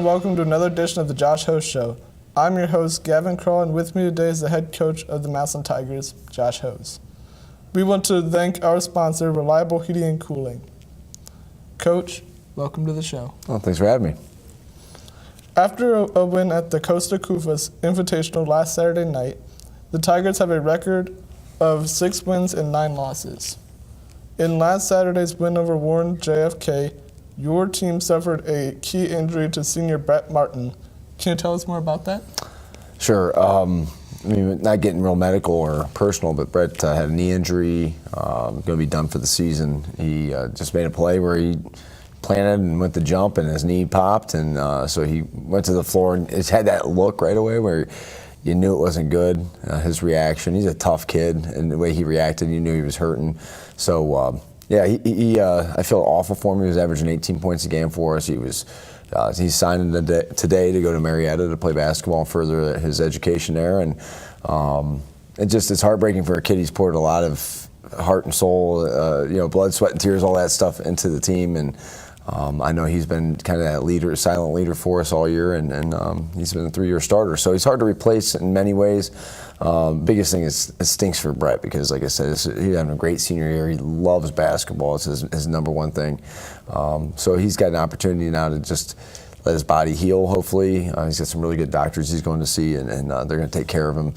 welcome to another edition of the Josh Host Show. I'm your host, Gavin Kroll, and with me today is the head coach of the Massillon Tigers, Josh Hose. We want to thank our sponsor, Reliable Heating and Cooling. Coach, welcome to the show. Well, thanks for having me. After a win at the Costa Cufas Invitational last Saturday night, the Tigers have a record of 6 wins and 9 losses. In last Saturday's win over Warren JFK, your team suffered a key injury to senior Brett Martin. Can you tell us more about that? Sure. I mean, not getting real medical or personal, but Brett had a knee injury, going to be done for the season. He just made a play where he planted and went to jump, and his knee popped, and so he went to the floor, and it had that look right away where you knew it wasn't good. His reaction, he's a tough kid, and the way he reacted, you knew he was hurting. So, yeah, I feel awful for him. He was averaging 18 points a game for us. He's signing today to go to Marietta to play basketball and further his education there. And it's heartbreaking for a kid. He's poured a lot of heart and soul, blood, sweat, and tears, all that stuff into the team. And I know he's been kind of that leader, silent leader for us all year, and he's been a 3-year starter. So he's hard to replace in many ways. Biggest thing is it stinks for Brett because, like I said, he's having a great senior year. He loves basketball. It's his number one thing. So he's got an opportunity now to just let his body heal, hopefully. He's got some really good doctors he's going to see, and they're going to take care of him.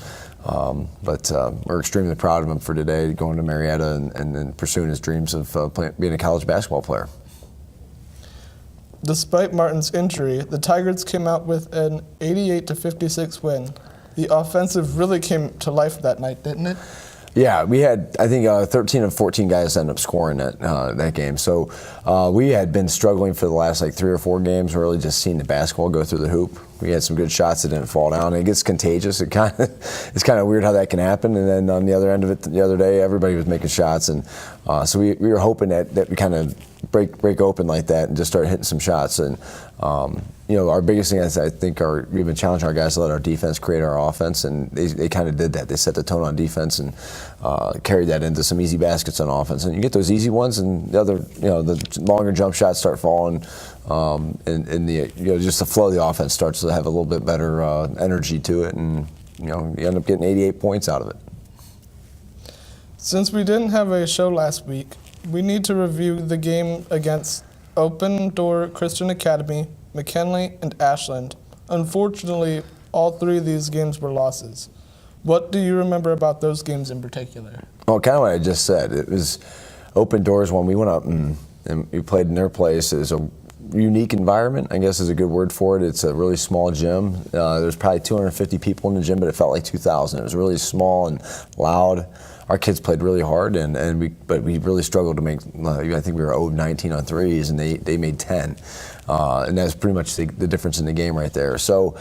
But we're extremely proud of him for today, going to Marietta and pursuing his dreams of being a college basketball player. Despite Martin's injury, the Tigers came out with an 88-56 win. The offensive really came to life that night, didn't it? Yeah, we had, I think, 13 of 14 guys ended up scoring that game. So we had been struggling for the last 3 or 4 games, really just seeing the basketball go through the hoop. We had some good shots that didn't fall down. It gets contagious. It's kind of weird how that can happen. And then on the other end of it, the other day, everybody was making shots, and so we were hoping that we kind of break open like that and just start hitting some shots. And our biggest thing is, I think, we've been challenging our guys to let our defense create our offense, and they kind of did that. They set the tone on defense and carried that into some easy baskets on offense. And you get those easy ones, and the other, the longer jump shots start falling, and just the flow of the offense starts to have a little bit better energy to it, and you end up getting 88 points out of it. Since we didn't have a show last week, we need to review the game against Open Door Christian Academy, McKinley, and Ashland. Unfortunately, all 3 of these games were losses. What do you remember about those games in particular? Well, kind of what I just said. It was Open Doors when we went up and we played in their place. It was a unique environment, I guess is a good word for it. It's a really small gym. There's probably 250 people in the gym, but it felt like 2,000. It was really small and loud. Our kids played really hard, but we really struggled to make. I think we were 0-19 on threes, and they made 10, and that's pretty much the difference in the game right there. So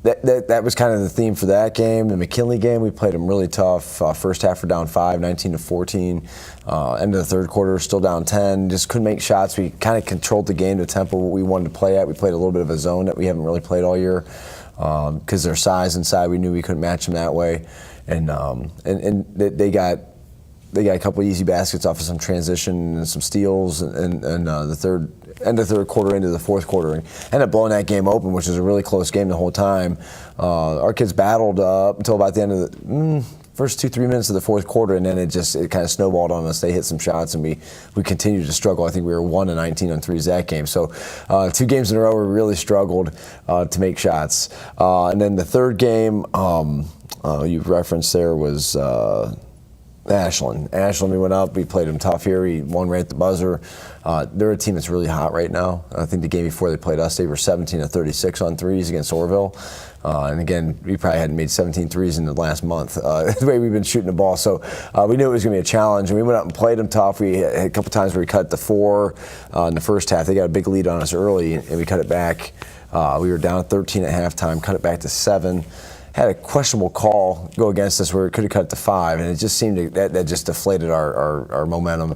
that was kind of the theme for that game. The McKinley game, we played them really tough. First half we're down 5, 19-14. End of the third quarter, still down 10. Just couldn't make shots. We kind of controlled the game to tempo what we wanted to play at. We played a little bit of a zone that we haven't really played all year because their size inside, we knew we couldn't match them that way. And they got a couple easy baskets off of some transition and some steals, and end of third quarter into the fourth quarter, and ended up blowing that game open, which was a really close game the whole time. Our kids battled up until about the end of the first 2-3 minutes of the fourth quarter, and then it kind of snowballed on us. They hit some shots, and we continued to struggle. I think we were 1-19 on threes that game. So 2 games in a row we really struggled to make shots. And then the third game you referenced there was Ashland. We went up. We played them tough here. We won right at the buzzer. They're a team that's really hot right now. I think the game before they played us, they were 17-36 on threes against Orville. And again, we probably hadn't made 17 threes in the last month, the way we've been shooting the ball. So we knew it was going to be a challenge, and we went up and played them tough. We had a couple times where we cut to 4 in the first half. They got a big lead on us early, and we cut it back. We were down 13 at halftime, cut it back to 7. Had a questionable call go against us where it could have cut to 5, and it just seemed that just deflated our momentum,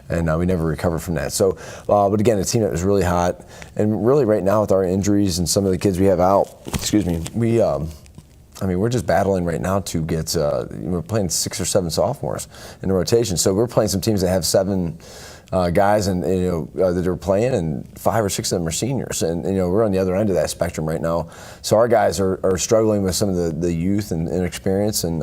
and we never recovered from that. So, but again, a team that was really hot, and really right now with our injuries and some of the kids we have out, we're just battling right now to get. We're playing 6 or 7 sophomores in the rotation, so we're playing some teams that have 7 guys and that are playing, and 5 or 6 of them are seniors, and we're on the other end of that spectrum right now. So our guys are struggling with some of the youth and inexperience, and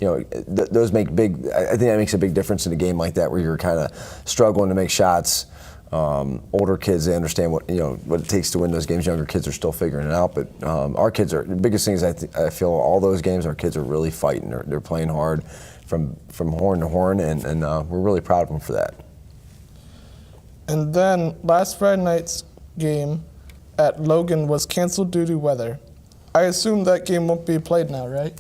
those make big. I think that makes a big difference in a game like that where you're kind of struggling to make shots. Older kids, they understand what it takes to win those games. Younger kids are still figuring it out, but our kids are the biggest thing is I feel all those games our kids are really fighting. They're playing hard from horn to horn, and we're really proud of them for that. And then last Friday night's game at Logan was canceled due to weather. I assume that game won't be played now, right?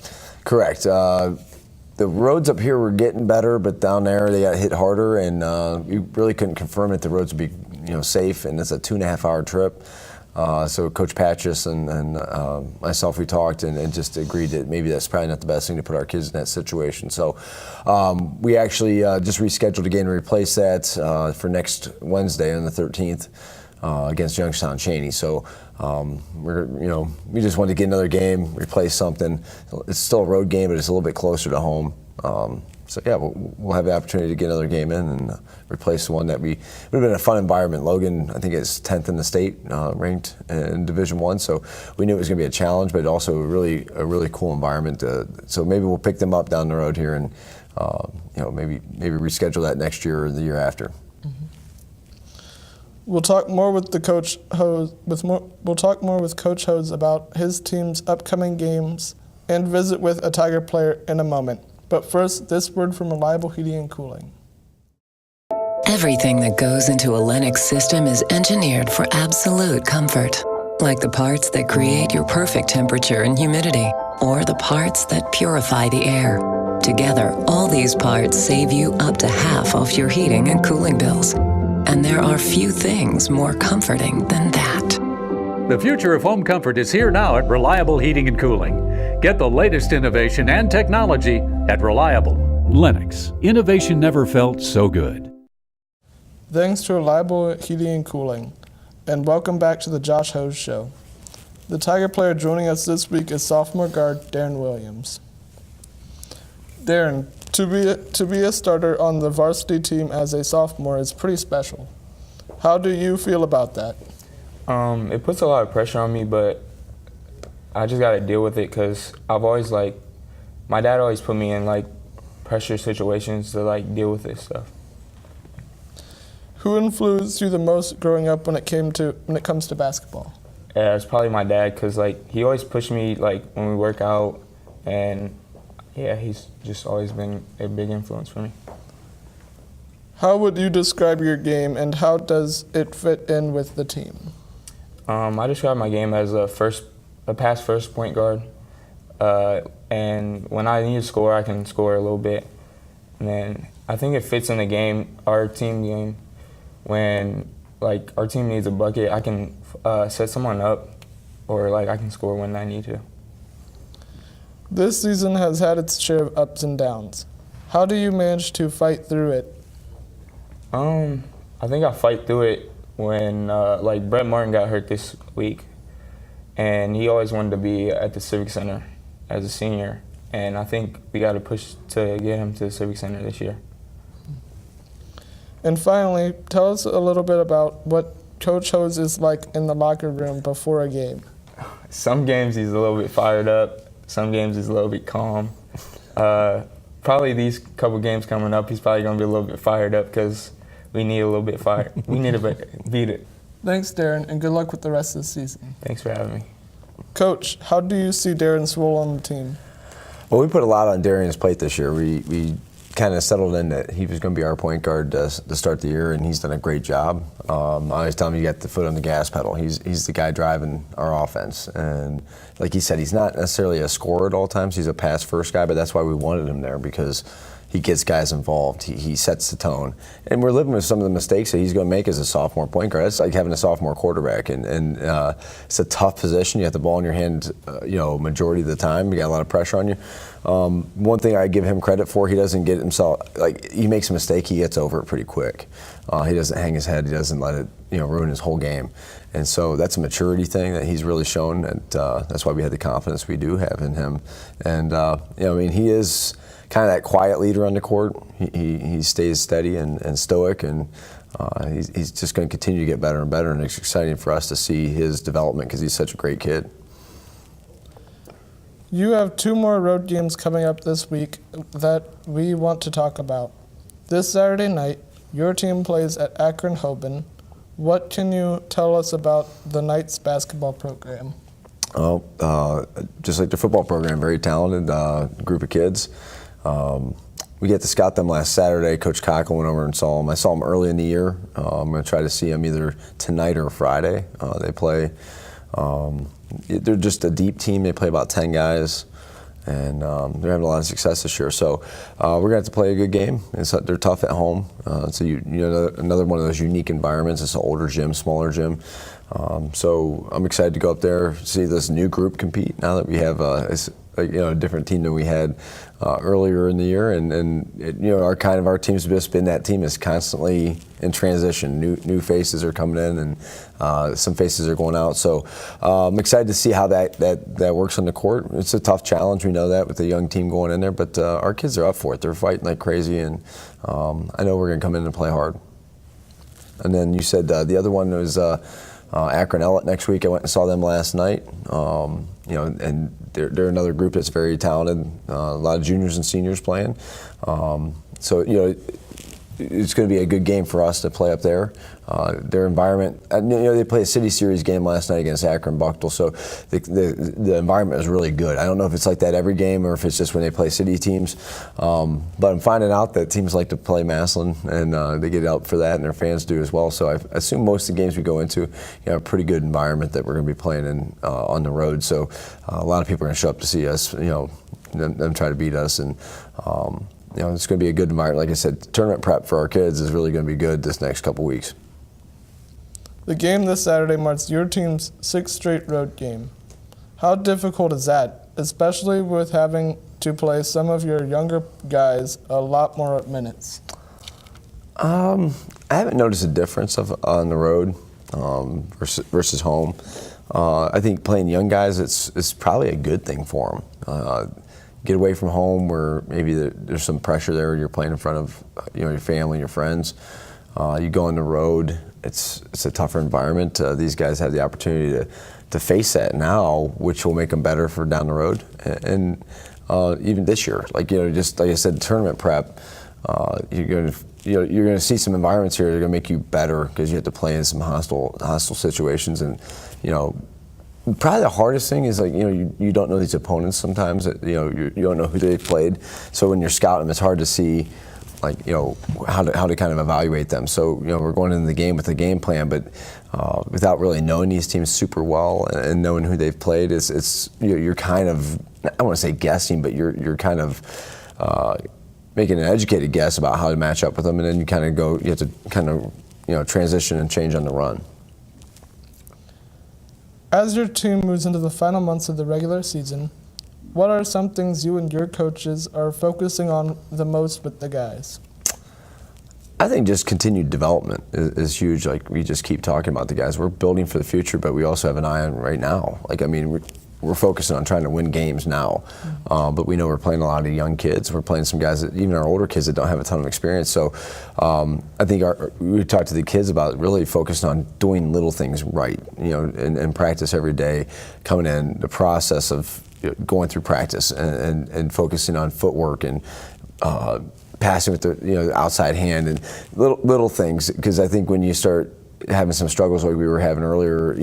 Correct. The roads up here were getting better, but down there they got hit harder, and we really couldn't confirm that the roads would be safe, and it's a 2.5-hour trip. So Coach Patches and myself, we talked and just agreed that maybe that's probably not the best thing to put our kids in that situation. So we actually just rescheduled again to replace that for next Wednesday on the 13th against Youngstown Cheney. So we just wanted to get another game, replace something. It's still a road game, but it's a little bit closer to home. So yeah, we'll have the opportunity to get another game in and replace the one that would have been a fun environment. Logan, I think, is 10th in the state, ranked in Division I. So we knew it was going to be a challenge, but also a really cool environment. So maybe we'll pick them up down the road here and maybe reschedule that next year or the year after. We'll talk more with Coach Hose about his team's upcoming games and visit with a Tiger player in a moment. But first, this word from Reliable Heating and Cooling. Everything that goes into a Lennox system is engineered for absolute comfort. Like the parts that create your perfect temperature and humidity, or the parts that purify the air. Together, all these parts save you up to half off your heating and cooling bills. And there are few things more comforting than that. The future of home comfort is here now at Reliable Heating and Cooling. Get the latest innovation and technology at Reliable. Lennox. Innovation never felt so good. Thanks to Reliable Heating and Cooling. And welcome back to the Josh Hose Show. The Tiger player joining us this week is sophomore guard Darren Williams. Darren, to be a starter on the varsity team as a sophomore is pretty special. How do you feel about that? It puts a lot of pressure on me, but I just got to deal with it because I've always, my dad always put me in, pressure situations to, deal with this stuff. Who influenced you the most growing up when it comes to basketball? Yeah, it's probably my dad because, he always pushed me, when we work out, and, yeah, he's just always been a big influence for me. How would you describe your game, and how does it fit in with the team? I describe my game as a pass first point guard, and when I need to score, I can score a little bit. And then I think it fits in the game, our team game, when our team needs a bucket, I can set someone up, or I can score when I need to. This season has had its share of ups and downs. How do you manage to fight through it? I think I fight through it when Brett Martin got hurt this week, and he always wanted to be at the Civic Center as a senior, and I think we got to push to get him to the Civic Center this year. And finally, tell us a little bit about what Coach Hose is like in the locker room before a game. Some games he's a little bit fired up. Some games he's a little bit calm. Probably these couple games coming up, he's probably going to be a little bit fired up because we need a little bit fire. We need to beat it. Thanks, Darren, and good luck with the rest of the season. Thanks for having me. Coach, how do you see Darren's role on the team? Well, we put a lot on Darren's plate this year. We kind of settled in that he was going to be our point guard to start the year, and he's done a great job. I always tell him you got the foot on the gas pedal. He's the guy driving our offense, and like he said, he's not necessarily a scorer at all times. He's a pass-first guy, but that's why we wanted him there, because he gets guys involved. He sets the tone. And we're living with some of the mistakes that he's going to make as a sophomore point guard. It's like having a sophomore quarterback. And it's a tough position. You have the ball in your hand, majority of the time. You got a lot of pressure on you. One thing I give him credit for, he doesn't get himself, he makes a mistake, he gets over it pretty quick. He doesn't hang his head. He doesn't let it, ruin his whole game. And so that's a maturity thing that he's really shown. And that's why we had the confidence we do have in him. And, he is kind of that quiet leader on the court. He stays steady and stoic, and he's just going to continue to get better and better, and it's exciting for us to see his development because he's such a great kid. You have 2 more road games coming up this week that we want to talk about. This Saturday night, your team plays at Akron-Hoban. What can you tell us about the Knights basketball program? Oh, just like the football program, very talented group of kids. We get to scout them last Saturday. Coach Cockle went over and saw them. I saw them early in the year. I'm going to try to see them either tonight or Friday. They play. They're just a deep team. They play about 10 guys, and they're having a lot of success this year. So we're going to have to play a good game. They're tough at home. So another one of those unique environments. It's an older gym, smaller gym. So I'm excited to go up there, see this new group compete now that we have a different team than we had earlier in the year, and our team's just been that team is constantly in transition. New faces are coming in, and some faces are going out. So I'm excited to see how that works on the court. It's a tough challenge. We know that with the young team going in there, but our kids are up for it. They're fighting like crazy, and I know we're going to come in and play hard. And then you said the other one was Akron-Ellet next week. I went and saw them last night. And they're another group that's very talented. A lot of juniors and seniors playing. So it's going to be a good game for us to play up there. Their environment, they played a City Series game last night against Akron-Buchtel, so the environment is really good. I don't know if it's like that every game or if it's just when they play city teams, but I'm finding out that teams like to play Massillon, and they get out for that, and their fans do as well. So I assume most of the games we go into, a pretty good environment that we're going to be playing in on the road. So a lot of people are going to show up to see us, them try to beat us, and it's going to be a good environment. Like I said, tournament prep for our kids is really going to be good this next couple weeks. The game this Saturday marks your team's 6th straight road game. How difficult is that, especially with having to play some of your younger guys a lot more minutes? I haven't noticed a difference on the road versus home. I think playing young guys, it's probably a good thing for them. Get away from home where maybe there's some pressure there. You're playing in front of your family, your friends. You go on the road. It's a tougher environment. These guys have the opportunity to face that now, which will make them better for down the road. And even this year, just like I said, tournament prep. You're going to see some environments here that are going to make you better because you have to play in some hostile situations, and probably the hardest thing is you don't know these opponents sometimes. You don't know who they've played. So when you're scouting them, it's hard to see how to kind of evaluate them. So we're going into the game with a game plan, but without really knowing these teams super well and knowing who they've played, you're kind of, I don't want to say guessing, but you're kind of making an educated guess about how to match up with them, and then you have to kind of transition and change on the run. As your team moves into the final months of the regular season, what are some things you and your coaches are focusing on the most with the guys? I think just continued development is huge. We just keep talking about the guys. We're building for the future, but we also have an eye on right now. We're focusing on trying to win games now, but we know we're playing a lot of young kids. We're playing some guys, even our older kids that don't have a ton of experience. So I think we talked to the kids about really focusing on doing little things right, and practice every day, coming in, the process of going through practice and focusing on footwork and passing with the outside hand and little things. Because I think when you start having some struggles like we were having earlier,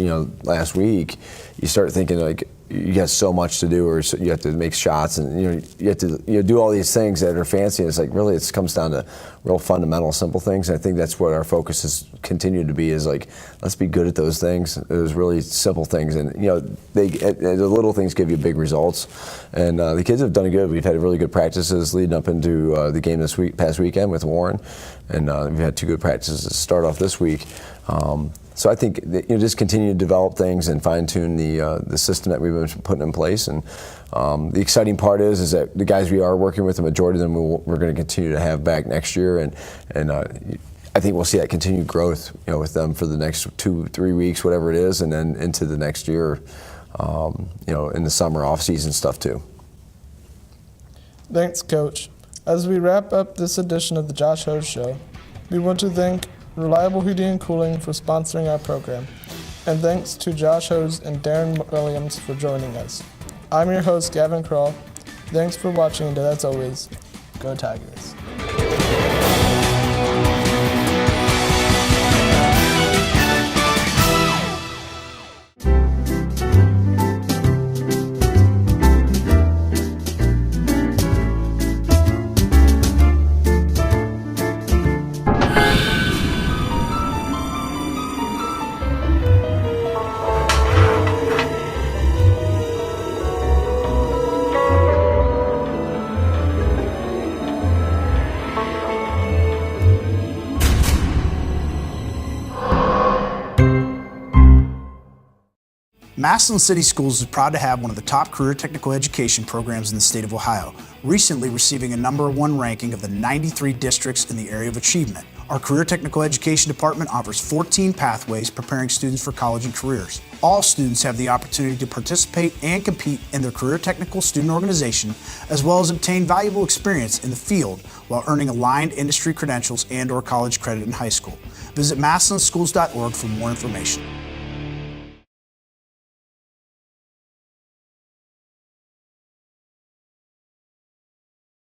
last week, you start thinking you got so much to do, or you have to make shots, and you have to do all these things that are fancy. And it's really it comes down to real fundamental, simple things. And I think that's what our focus has continued to be, is let's be good at those things, those really simple things. And the little things give you big results. And the kids have done good. We've had really good practices leading up into the game past weekend with Warren, and we've had 2 good practices to start off this week. So I think just continue to develop things and fine-tune the system that we've been putting in place. And the exciting part is that the guys we are working with, the majority of them we're going to continue to have back next year, and I think we'll see that continued growth with them for the next 2-3 weeks, whatever it is, and then into the next year, in the summer off-season stuff too. Thanks, Coach. As we wrap up this edition of the Josh Hose Show, we want to thank Reliable Heating and Cooling for sponsoring our program, and thanks to Josh Hose and Darren Williams for joining us. I'm your host, Gavin Kroll. Thanks for watching, and as always, go Tigers. Massillon City Schools is proud to have one of the top career technical education programs in the state of Ohio, recently receiving a #1 ranking of the 93 districts in the area of achievement. Our career technical education department offers 14 pathways preparing students for college and careers. All students have the opportunity to participate and compete in their career technical student organization, as well as obtain valuable experience in the field while earning aligned industry credentials and/or college credit in high school. Visit massillonschools.org for more information.